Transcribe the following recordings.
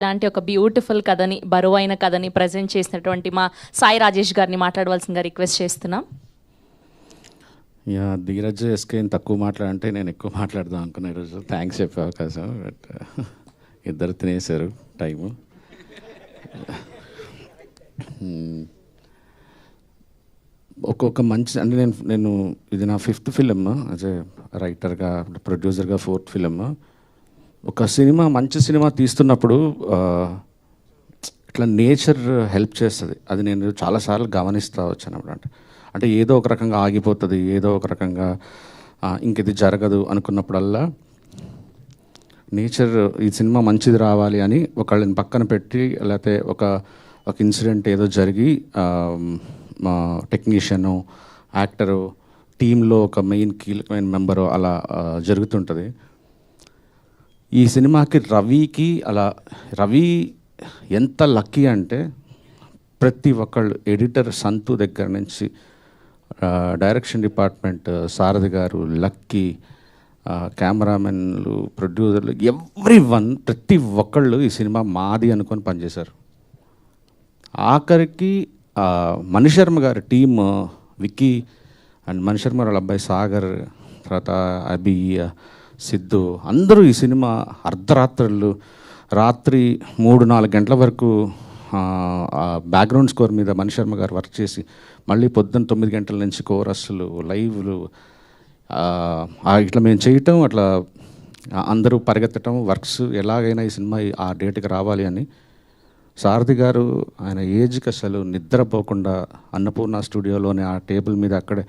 ఇలాంటి ఒక బ్యూటిఫుల్ కథని, బరువైన కథని ప్రజెంట్ చేసినటువంటి మా సాయి రాజేష్ గారిని మాట్లాడవలసిందిగా రిక్వెస్ట్ చేస్తున్నాం. యా, ధీరజ్ ఎస్కే తక్కువ మాట్లాడంటే నేను ఎక్కువ మాట్లాడదాం అనుకున్నా ఈరోజు. థ్యాంక్స్ చెప్పే అవకాశం, బట్ ఇద్దరు తినేశారు టైము. ఒక్కొక్క మంచి అంటే నేను ఇది నా 5th ఫిలిం యాజ్ ఏ రైటర్గా, ప్రొడ్యూసర్గా 4th ఫిలిం. ఒక సినిమా, మంచి సినిమా తీస్తున్నప్పుడు ఇట్లా నేచర్ హెల్ప్ చేస్తుంది. అది నేను చాలాసార్లు గమనిస్తూ వచ్చాను. అంటే ఏదో ఒక రకంగా ఆగిపోతుంది, ఏదో ఒక రకంగా ఇంక ఇది జరగదు అనుకున్నప్పుడల్లా నేచర్ ఈ సినిమా మంచిది రావాలి అని ఒకళ్ళని పక్కన పెట్టి, లేకపోతే ఒక ఇన్సిడెంట్ ఏదో జరిగి మా టెక్నీషియను, యాక్టరు, టీంలో ఒక మెయిన్ కీలకమైన మెంబరు అలా జరుగుతుంటుంది. ఈ సినిమాకి రవి ఎంత లక్కీ అంటే, ప్రతి ఒక్కళ్ళు ఎడిటర్ సంతు దగ్గర నుంచి డైరెక్షన్ డిపార్ట్మెంట్ సారథి గారు, లక్కీ, కెమెరామెన్లు, ప్రొడ్యూసర్లు, ఎవ్రీవన్, ప్రతి ఒక్కళ్ళు ఈ సినిమా మాది అనుకొని పనిచేశారు. ఆఖరికి మణిశర్మ గారి టీమ్, విక్కీ అండ్ మణిశర్మ వాళ్ళ అబ్బాయి సాగర్, తర్వాత అభి, సిద్ధు, అందరూ ఈ సినిమా అర్ధరాత్రులు, రాత్రి 3-4 గంటల వరకు బ్యాక్గ్రౌండ్ స్కోర్ మీద మణిశర్మ గారు వర్క్ చేసి, మళ్ళీ పొద్దున్న 9 గంటల నుంచి కోరస్లు, లైవ్లు, ఇట్లా మేము చేయటం, అట్లా అందరూ పరిగెత్తటం, వర్క్స్ ఎలాగైనా ఈ సినిమా ఆ డేట్కి రావాలి అని. సారథి గారు ఆయన ఏజ్కి అసలు నిద్రపోకుండా అన్నపూర్ణ స్టూడియోలోనే ఆ టేబుల్ మీద అక్కడే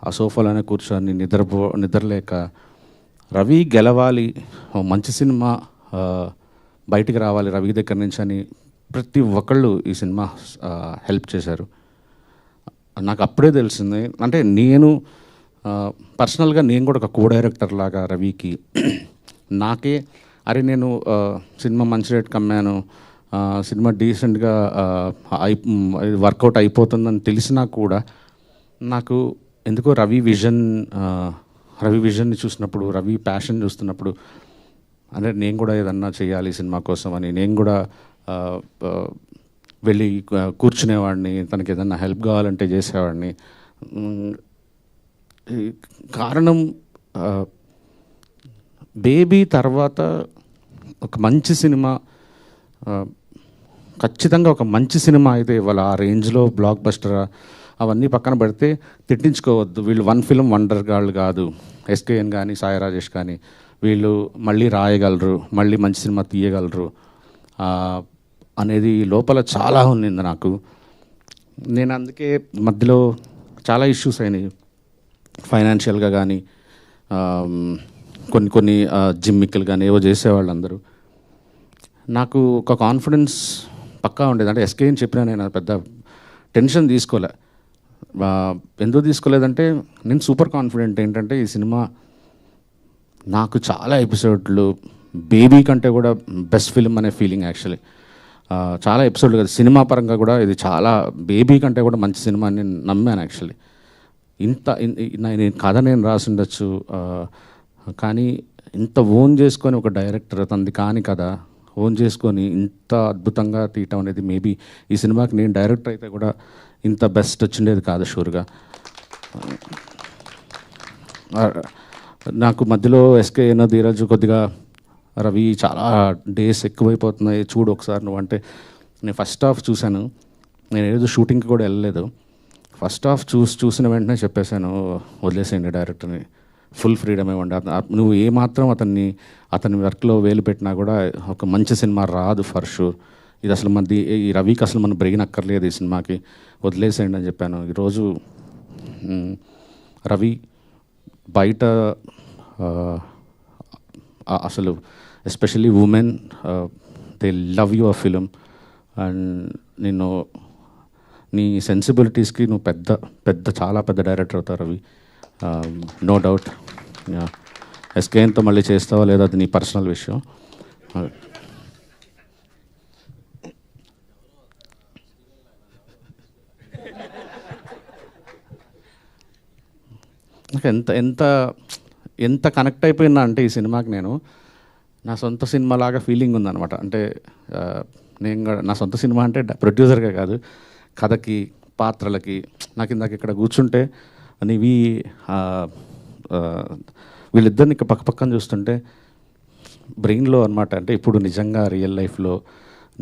ఆ సోఫాలోనే కూర్చొని నిద్రలేక రవి గెలవాలి, మంచి సినిమా బయటికి రావాలి రవి దగ్గర నుంచి అని ప్రతి ఒక్కళ్ళు ఈ సినిమా హెల్ప్ చేశారు. నాకు అప్పుడే తెలిసింది, అంటే నేను పర్సనల్గా నేను కూడా ఒక కో డైరెక్టర్ లాగా రవికి నాకే నేను సినిమా మంచి రేట్ కమ్మాను, సినిమా డీసెంట్గా వర్కౌట్ అయిపోతుందని తెలిసినా కూడా నాకు ఎందుకో రవి విజన్ని చూసినప్పుడు, రవి ప్యాషన్ చూస్తున్నప్పుడు, అంటే నేను కూడా ఏదన్నా చేయాలి సినిమా కోసం అని నేను కూడా వెళ్ళి కూర్చునేవాడిని, తనకి ఏదన్నా హెల్ప్ కావాలంటే చేసేవాడిని. కారణం బేబీ తర్వాత ఒక మంచి సినిమా, ఖచ్చితంగా ఒక మంచి సినిమా అయితే ఇవాళ ఆ రేంజ్లో బ్లాక్ బస్టర్ అవన్నీ పక్కన పెడితే తిట్టించుకోవద్దు. వీళ్ళు 1 ఫిల్మ్ వండర్ గాళ్ళు కాదు, ఎస్కేఎన్ కానీ సాయి రాజేష్ కానీ, వీళ్ళు మళ్ళీ రాయగలరు, మళ్ళీ మంచి సినిమా తీయగలరు అనేది లోపల చాలా ఉన్నింది నాకు. నేను అందుకే మధ్యలో చాలా ఇష్యూస్ అయినాయి ఫైనాన్షియల్గా కానీ, కొన్ని జిమ్మిక్కలు కానీ ఏవో చేసేవాళ్ళు అందరూ. నాకు ఒక కాన్ఫిడెన్స్ పక్కా ఉండేది. అంటే ఎస్కేఎన్ చెప్పినా నేను పెద్ద టెన్షన్ తీసుకోలే. ఎందుకు తీసుకోలేదంటే నేను సూపర్ కాన్ఫిడెంట్ ఏంటంటే ఈ సినిమా నాకు చాలా ఎపిసోడ్లు, బేబీ కంటే కూడా బెస్ట్ ఫిల్మ్ అనే ఫీలింగ్ యాక్చువల్లీ. చాలా ఎపిసోడ్లు కదా, సినిమా పరంగా కూడా ఇది చాలా బేబీ కంటే కూడా మంచి సినిమా అని నేను నమ్మాను యాక్చువల్లీ. కథ నేను రాసిండొచ్చు, కానీ ఇంత ఓన్ చేసుకొని ఒక డైరెక్టర్ తనది కాని కదా ఓన్ చేసుకొని ఇంత అద్భుతంగా తీయటం అనేది మేబీ ఈ సినిమాకి నేను డైరెక్టర్ అయితే కూడా ఇంత బెస్ట్ వచ్చిండేది కాదు షూర్గా. నాకు మధ్యలో ఎస్కేఎన్, ధీరజ్, కొద్దిగా రవి చాలా డేస్ ఎక్కువైపోతున్నాయి చూడు ఒకసారి నువ్వు అంటే, నేను ఫస్ట్ హాఫ్ చూశాను. నేను ఏదో షూటింగ్కి కూడా వెళ్ళలేదు. ఫస్ట్ హాఫ్ చూసిన వెంటనే చెప్పేశాను, వదిలేసేయండి డైరెక్టర్ని, ఫుల్ ఫ్రీడమ్ ఇవ్వండి. నువ్వు ఏమాత్రం అతని వర్క్లో వేలు పెట్టినా కూడా ఒక మంచి సినిమా రాదు ఫర్ షూర్. ఇది అసలు ఈ రవికి అసలు మనం బ్రెయిన్ అక్కర్లేదు ఈ సినిమాకి, వదిలేసేయండి అని చెప్పాను. ఈరోజు రవి బయట అసలు especially women they love your film. And నేను నీ సెన్సిబిలిటీస్కి నువ్వు చాలా పెద్ద డైరెక్టర్ అవుతావు రవి, నో డౌట్. ఎస్కేఎన్తో మళ్ళీ చేస్తావా లేదా అది నీ పర్సనల్ విషయం. ఎంత ఎంత ఎంత కనెక్ట్ అయిపోయినా అంటే ఈ సినిమాకి నేను నా సొంత సినిమా లాగా ఫీలింగ్ ఉందన్నమాట. అంటే నేను కూడా నా సొంత సినిమా అంటే ప్రొడ్యూసర్గా కాదు, కథకి పాత్రలకి. నాకు ఇందాక ఇక్కడ కూర్చుంటే నివి వీళ్ళిద్దరిని ఇక్కడ పక్క పక్కన చూస్తుంటే బ్రెయిన్లో అనమాట. అంటే ఇప్పుడు నిజంగా రియల్ లైఫ్లో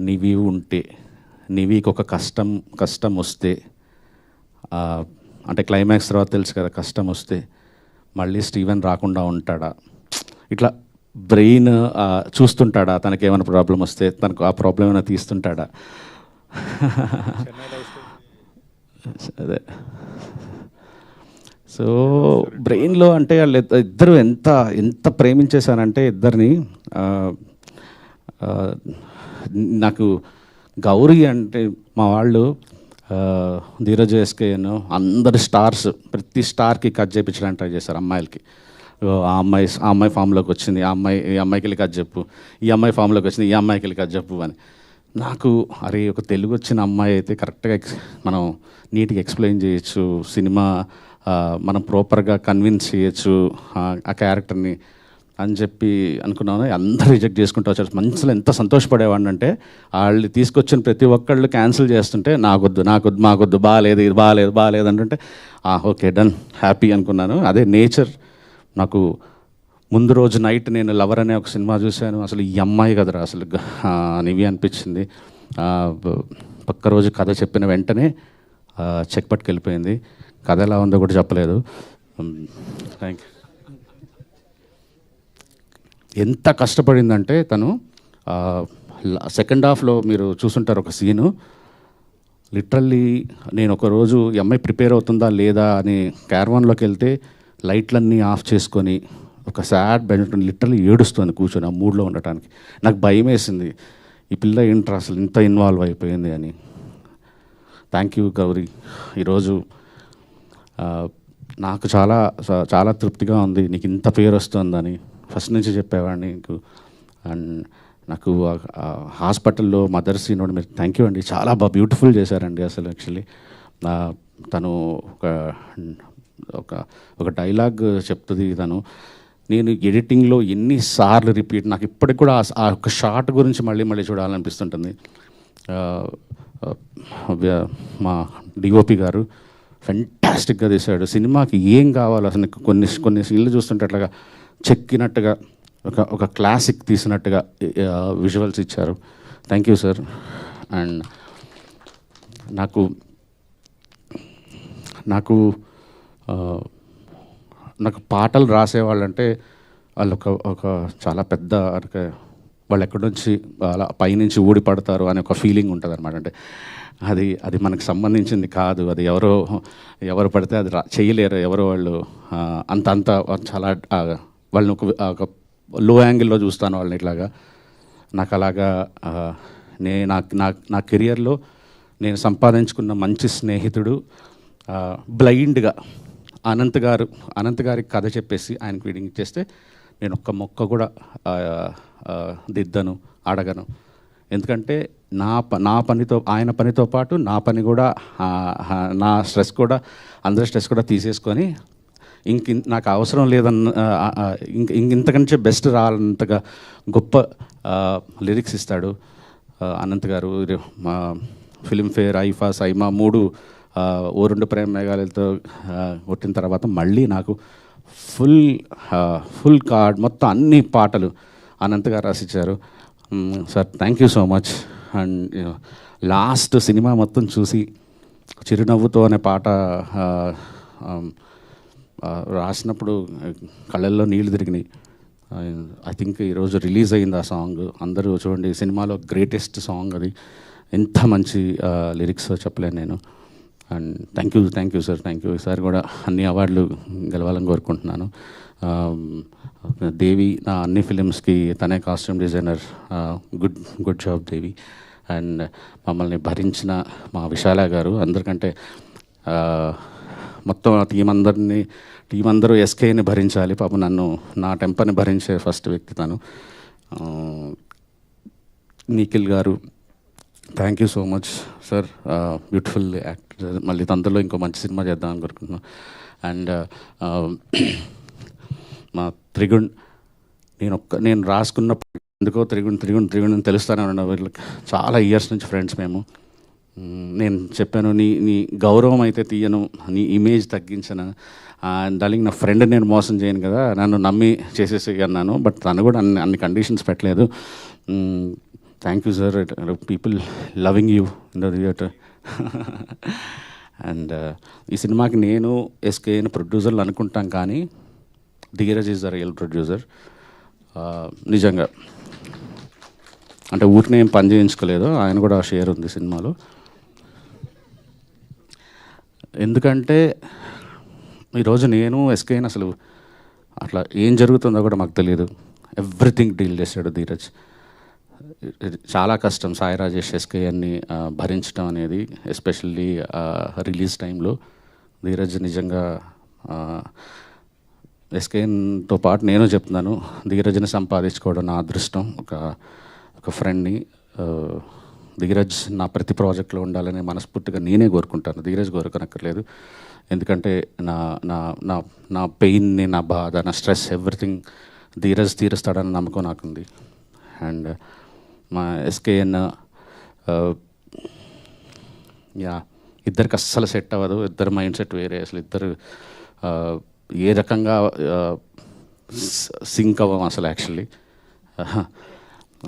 నివి ఉంటే, నివికి ఒక కష్టం వస్తే, అంటే క్లైమాక్స్ తర్వాత తెలుసు కదా, కష్టం వస్తే మళ్ళీ స్టీవెన్ రాకుండా ఉంటాడా, ఇట్లా బ్రెయిన్ చూస్తుంటాడా, తనకి ఏమైనా ప్రాబ్లం వస్తే తనకు ఆ ప్రాబ్లం ఏమైనా తీస్తుంటాడా. అదే సో బ్రెయిన్లో అంటే వాళ్ళు ఇద్దరు ఎంత ప్రేమించేశానంటే ఇద్దరిని. నాకు గౌరీ అంటే మా వాళ్ళు ధీరజ్ ఎస్కేను అందరు స్టార్స్, ప్రతి స్టార్కి కట్ చేయించడానికి ట్రై చేశారు అమ్మాయిలకి. ఆ అమ్మాయి ఫామ్లోకి వచ్చింది, ఈ అమ్మాయికి వెళ్ళి కట్ చెప్పు, ఈ అమ్మాయి ఫామ్లోకి వచ్చింది, ఈ అమ్మాయికి వెళ్ళి కట్ చెప్పు అని. నాకు అరే ఒక తెలుగు వచ్చిన అమ్మాయి అయితే కరెక్ట్గా మనం నీట్గా ఎక్స్ప్లెయిన్ చేయొచ్చు, సినిమా మనం ప్రాపర్గా కన్విన్స్ చేయొచ్చు ఆ క్యారెక్టర్ని అని చెప్పి అనుకున్నాను. అందరూ రిజెక్ట్ చేసుకుంటూ వచ్చారు. మనసులో ఎంత సంతోషపడేవాడిని అంటే వాళ్ళు తీసుకొచ్చిన ప్రతి ఒక్కళ్ళు క్యాన్సిల్ చేస్తుంటే మాకొద్దు బాగాలేదు, ఇది బాగాలేదు అంటుంటే ఓకే డన్, హ్యాపీ అనుకున్నాను. అదే నేచర్. నాకు ముందు రోజు నైట్ నేను లవర్ అనే ఒక సినిమా చూశాను. అసలు ఈ అమ్మాయి కదరా అసలు నివి అనిపించింది. పక్క రోజు కథ చెప్పిన వెంటనే చెక్ పట్టుకెళ్ళిపోయింది. కథ ఎలా ఉందో కూడా చెప్పలేదు. Thank you. ఎంత కష్టపడిందంటే తను సెకండ్ హాఫ్లో మీరు చూసుంటారు ఒక సీను. లిటరల్లీ నేను ఒకరోజు ఈ అమ్మాయి ప్రిపేర్ అవుతుందా లేదా అని క్యారవాన్లోకి వెళ్తే లైట్లన్నీ ఆఫ్ చేసుకొని ఒక సాడ్ బెండ్ లిటరల్లీ ఏడుస్తుంది కూర్చొని ఆ మూడ్లో ఉండటానికి. నాకు భయం వేసింది, ఈ పిల్ల ఏంట్రా అసలు ఇంత ఇన్వాల్వ్ అయిపోయింది అని. Thank you Gauri. ఈరోజు నాకు చాలా చాలా తృప్తిగా ఉంది, నీకు ఇంత పేరు వస్తుందని ఫస్ట్ నుంచి చెప్పేవాడిని నీకు. అండ్ నాకు హాస్పిటల్లో మదర్ సీన్ మీరు థ్యాంక్ యూ అండి, చాలా బ్యూటిఫుల్ చేశారండి అసలు. యాక్చువల్లీ తను ఒక డైలాగ్ చెప్తుంది తను. నేను ఎడిటింగ్లో ఎన్నిసార్లు రిపీట్, నాకు ఇప్పటికి కూడా ఆ ఒక షార్ట్ గురించి మళ్ళీ చూడాలనిపిస్తుంటుంది. మా డిఓపి గారు ఫెంటాస్టిక్గా తీశాడు. సినిమాకి ఏం కావాలో అసలు కొన్ని సీన్లు చూస్తుంటే అట్లాగా చెక్కినట్టుగా ఒక క్లాసిక్ తీసినట్టుగా విజువల్స్ ఇచ్చారు. Thank you sir. అండ్ నాకు పాటలు రాసేవాళ్ళంటే వాళ్ళు ఒక చాలా పెద్ద వాళ్ళు ఎక్కడి నుంచి అలా పైనుంచి ఊడి పడతారు అనే ఒక ఫీలింగ్ ఉంటుంది అనమాట. అంటే అది మనకు సంబంధించింది కాదు, అది ఎవరు పడితే అది చేయలేరు. ఎవరో వాళ్ళు అంత చాలా వాళ్ళని ఒక లో యాంగిల్లో చూస్తాను వాళ్ళని ఇట్లాగా. నాకు అలాగా నా కెరియర్లో నేను సంపాదించుకున్న మంచి స్నేహితుడు బ్లైండ్గా అనంత్ గారికి కథ చెప్పేసి ఆయనకి ఫీడింగ్ ఇచ్చేస్తే నేను ఒక్క మొక్క కూడా దిద్దను, అడగను. ఎందుకంటే నా పనితో ఆయన పనితో పాటు నా పని కూడా, నా స్ట్రెస్ కూడా, అందరి స్ట్రెస్ కూడా తీసేసుకొని నాకు అవసరం లేదన్న ఇంతకంటే బెస్ట్ రానంతగా గొప్ప లిరిక్స్ ఇస్తాడు అనంత్ గారు. మా ఫిలింఫేర్, ఐఫా, సైమా 3 ఓ 2 ప్రేమ మేఘాలతో కొట్టిన తర్వాత మళ్ళీ నాకు ఫుల్ కార్డ్ మొత్తం అన్ని పాటలు అనంత్ గారు రాసిచ్చారు. Sir thank you so much. And last cinema మొత్తం చూసి చిరునవ్వుతో అనే పాట రాసినప్పుడు కళ్ళల్లో నీళ్లు తిరిగినాయి. ఐ థింక్ ఈరోజు రిలీజ్ అయింది ఆ సాంగ్. అందరూ చూడండి, సినిమాలో గ్రేటెస్ట్ సాంగ్ అది. ఎంత మంచి లిరిక్స్ చెప్పలేను నేను. And thank you sir, thank you. ఈసారి కూడా అన్ని అవార్డులు గెలవాలని కోరుకుంటున్నాను. దేవి నా అన్ని ఫిలిమ్స్కి తనే costume designer. Good job Devi. And మమ్మల్ని భరించిన మా విశాల గారు, అందరికంటే మొత్తం టీం అందరూ ఎస్కేని భరించాలి. పాపం నా టెంపర్ని భరించే ఫస్ట్ వ్యక్తి తను. నిఖిల్ గారు thank you so much sir, beautiful actor. మళ్ళీ తొందరలో ఇంకో మంచి సినిమా చేద్దాం అనుకుంటున్నాను. అండ్ మా త్రిగుణ్ నేను రాసుకున్నప్పుడు ఎందుకో త్రిగుణం తెలుస్తానే ఉన్నా వీళ్ళకి. చాలా ఇయర్స్ నుంచి ఫ్రెండ్స్ మేము. నేను చెప్పాను, నీ గౌరవం అయితే తీయను, నీ ఇమేజ్ తగ్గించను. డార్లింగ్, నా ఫ్రెండ్ నేను మోసం చేయను కదా, నన్ను నమ్మి చేసేసి అన్నాను. బట్ తను కూడా అన్ని కండిషన్స్ పెట్టలేదు. Thank you sir, people loving you in the theatre. And ఈ సినిమాకి నేను ఎస్కేఎన్ ప్రొడ్యూసర్లు అనుకుంటాం, కానీ Dheeraj is the real producer. నిజంగా అంటే ఊరినే ఏం పని చేయించుకోలేదు, ఆయన కూడా షేర్ ఉంది సినిమాలో. ఎందుకంటే ఈరోజు నేను ఎస్కేఎన్ అసలు అట్లా ఏం జరుగుతుందో కూడా మాకు తెలియదు. ఎవ్రీథింగ్ డీల్ చేశాడు ధీరజ్. చాలా కష్టం సాయి రాజేష్ ఎస్కేఎన్ని భరించడం అనేది, ఎస్పెషల్లీ రిలీజ్ టైంలో. ధీరజ్ నిజంగా ఎస్కేఎన్తో పాటు నేను చెప్తున్నాను, ధీరజ్ని సంపాదించుకోవడం నా అదృష్టం. ఒక ఫ్రెండ్ని. ధీరజ్ నా ప్రతి ప్రాజెక్ట్లో ఉండాలని మనస్ఫూర్తిగా నేనే కోరుకుంటాను, ధీరజ్ కోరుకోనక్కర్లేదు. ఎందుకంటే నా నా నా నా పెయిన్ని, నా బాధ, నా స్ట్రెస్, ఎవ్రీథింగ్ ధీరజ్ తీరుస్తాడని నమ్మకం నాకుంది. అండ్ మా ఎస్కేఎన్ ఇద్దరికి అస్సలు సెట్ అవ్వదు. ఇద్దరు మైండ్ సెట్ వేరే. అసలు ఇద్దరు ఏ రకంగా సింక్ అవ్వం అసలు యాక్చువల్లీ.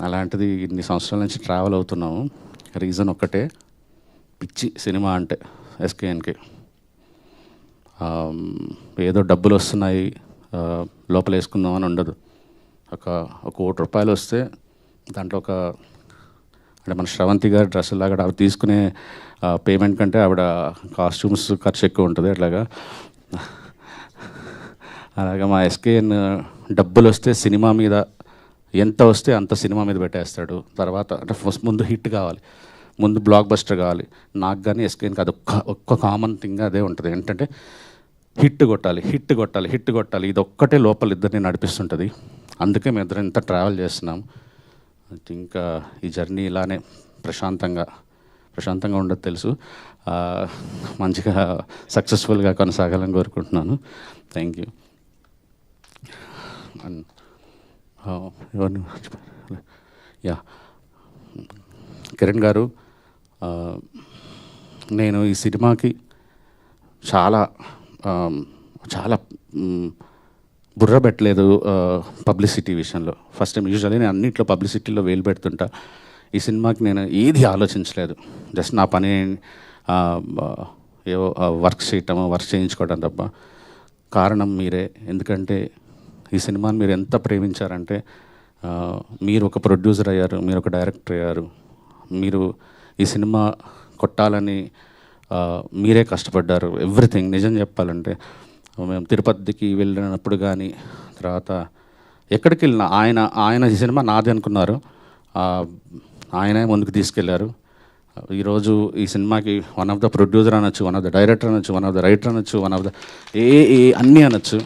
అలాంటిది ఇన్ని సంవత్సరాల నుంచి ట్రావెల్ అవుతున్నాము. రీజన్ ఒక్కటే, పిచ్చి సినిమా అంటే ఎస్కేఎన్కి. ఏదో డబ్బులు వస్తున్నాయి లోపల వేసుకుందామని ఉండదు. ఒక ₹1,00,00,000 వస్తే దాంట్లో అంటే మన శ్రవంతి గారి డ్రెస్సులాగా అవి తీసుకునే పేమెంట్ కంటే ఆవిడ కాస్ట్యూమ్స్ ఖర్చు ఎక్కువ ఉంటుంది. అలాగా మా ఎస్కేఎన్ డబ్బులు వస్తే సినిమా మీద ఎంత వస్తే అంత సినిమా మీద పెట్టేస్తాడు. తర్వాత అంటే ఫస్ట్ ముందు హిట్ కావాలి, ముందు బ్లాక్ బస్టర్ కావాలి. నాకు కానీ ఎస్కేఎన్కి అది ఒక్క కామన్ థింగ్ అదే ఉంటుంది. ఏంటంటే హిట్ కొట్టాలి. ఇది ఒక్కటే లోపల ఇద్దరిని నడిపిస్తుంటుంది. అందుకే మేము ఇద్దరు ఇంత ట్రావెల్ చేస్తున్నాం. ఇంకా ఈ జర్నీ ఇలానే ప్రశాంతంగా ఉండదు తెలుసు. మంచిగా సక్సెస్ఫుల్గా కొనసాగాలని కోరుకుంటున్నాను. Thank you. అండ్ ఎవరిని కిరణ్ గారు, నేను ఈ సినిమాకి చాలా బుర్ర పెట్టలేదు పబ్లిసిటీ విషయంలో. First time. యూజువల్లీ నేను అన్నింటిలో పబ్లిసిటీలో వేలు పెడుతుంటా. ఈ సినిమాకి నేను ఏది ఆలోచించలేదు. జస్ట్ నా పని ఏవో వర్క్ చేయించుకోవడం తప్ప. కారణం మీరే. ఎందుకంటే ఈ సినిమాని మీరు ఎంత ప్రేమించారంటే, మీరు ఒక ప్రొడ్యూసర్ అయ్యారు, మీరు ఒక డైరెక్టర్ అయ్యారు, మీరు ఈ సినిమా కొట్టాలని మీరే కష్టపడ్డారు. ఎవ్రీథింగ్. నిజం చెప్పాలంటే మేము తిరుపతికి వెళ్ళినప్పుడు కానీ, తర్వాత ఎక్కడికి వెళ్ళినా ఆయన ఈ సినిమా నాది అనుకున్నారు. ఆయనే ముందుకు తీసుకెళ్లారు. ఈరోజు ఈ సినిమాకి వన్ ఆఫ్ ద ప్రొడ్యూసర్ అనొచ్చు, వన్ ఆఫ్ ద డైరెక్టర్ అనొచ్చు, వన్ ఆఫ్ ద రైటర్ అనొచ్చు, వన్ ఆఫ్ ద అన్నీ అనొచ్చు.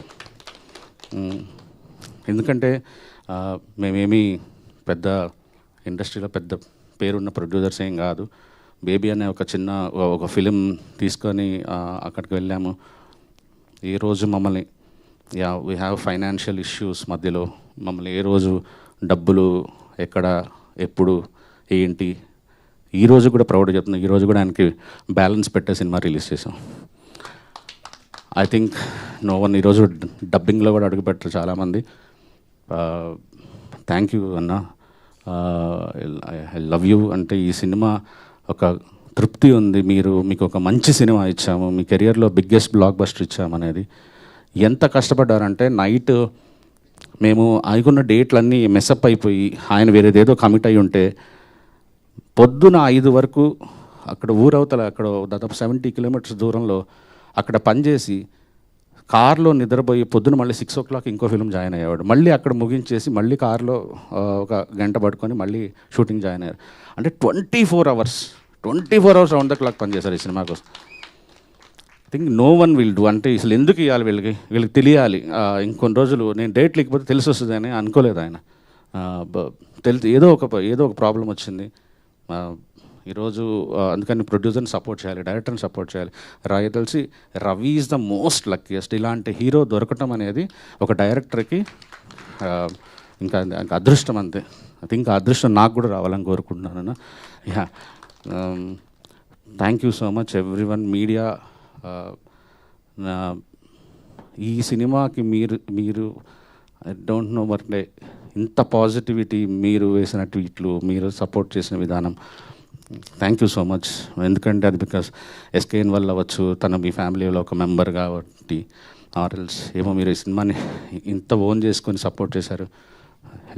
ఎందుకంటే మేమేమి పెద్ద ఇండస్ట్రీలో పెద్ద పేరున్న ప్రొడ్యూసర్స్ ఏం కాదు. బేబీ అనే ఒక ఫిలిం తీసుకొని అక్కడికి వెళ్ళాము. ఏ రోజు మమ్మల్ని వీ హ్యావ్ ఫైనాన్షియల్ ఇష్యూస్ మధ్యలో మమ్మల్ని ఏ రోజు డబ్బులు ఎక్కడ ఎప్పుడు ఏంటి, ఈరోజు కూడా ప్రౌడ్ చెప్తున్నాం. ఈరోజు కూడా ఆయనకి బ్యాలెన్స్ పెట్టే సినిమా రిలీజ్ చేసాం. ఐ థింక్ నో వన్ ఈరోజు డబ్బింగ్లో కూడా అడుగుపెట్టరు చాలామంది. థ్యాంక్ యూ అన్న. I love you. అంటే ఈ సినిమా ఒక తృప్తి ఉంది. మీకు ఒక మంచి సినిమా ఇచ్చాము, మీ కెరియర్లో బిగ్గెస్ట్ బ్లాక్ బస్టర్ ఇచ్చామనేది. ఎంత కష్టపడ్డారంటే నైట్ మేము అనుకున్న డేట్లన్నీ మెస్అప్ అయిపోయి ఆయన వేరేదేదో కమిట్ అయి ఉంటే పొద్దున 5 వరకు అక్కడ ఊరవతల అక్కడ దాదాపు 70 కిలోమీటర్స్ దూరంలో అక్కడ పనిచేసి కార్లో నిద్రపోయి పొద్దున మళ్ళీ 6 o'clock ఇంకో ఫిల్మ్ జాయిన్ అయ్యేవాడు. మళ్ళీ అక్కడ ముగించేసి మళ్ళీ కార్లో ఒక గంట పట్టుకొని మళ్ళీ షూటింగ్ జాయిన్ అయ్యారు. అంటే 24 hours రౌండ్ ద క్లాక్ పనిచేశారు ఈ సినిమా కోసం. I think no one will do. అంటే అసలు ఎందుకు ఇవ్వాలి వీళ్ళకి తెలియాలి. ఇంకొన్ని రోజులు నేను డేట్ లేకపోతే తెలిసి వస్తుంది అని అనుకోలేదు ఆయన. ఏదో ఒక ప్రాబ్లం వచ్చింది ఈరోజు. అందుకని ప్రొడ్యూసర్ని సపోర్ట్ చేయాలి, డైరెక్టర్ని సపోర్ట్ చేయాలి. తెలిసి Ravi is the most luckiest. ఇలాంటి హీరో దొరకటం అనేది ఒక డైరెక్టర్కి ఇంకా అదృష్టం అంతే. అది ఇంకా అదృష్టం నాకు కూడా రావాలని కోరుకుంటున్నాను. Yeah, thank you so much everyone. Media, ఈ సినిమాకి మీరు ఐ డోంట్ నో బట్ ఇంత పాజిటివిటీ, మీరు వేసిన ట్వీట్లు, మీరు సపోర్ట్ చేసిన విధానం, థ్యాంక్ యూ సో మచ్. ఎందుకంటే అది బికాస్ ఎస్కేఎన్ వల్ల అవ్వచ్చు, తన మీ ఫ్యామిలీలో ఒక మెంబర్ కాబట్టి, ఆర్ఎల్స్ ఏమో మీరు ఈ సినిమాని ఇంత ఓన్ చేసుకొని సపోర్ట్ చేశారు.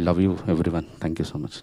Love you everyone. Thank you so much.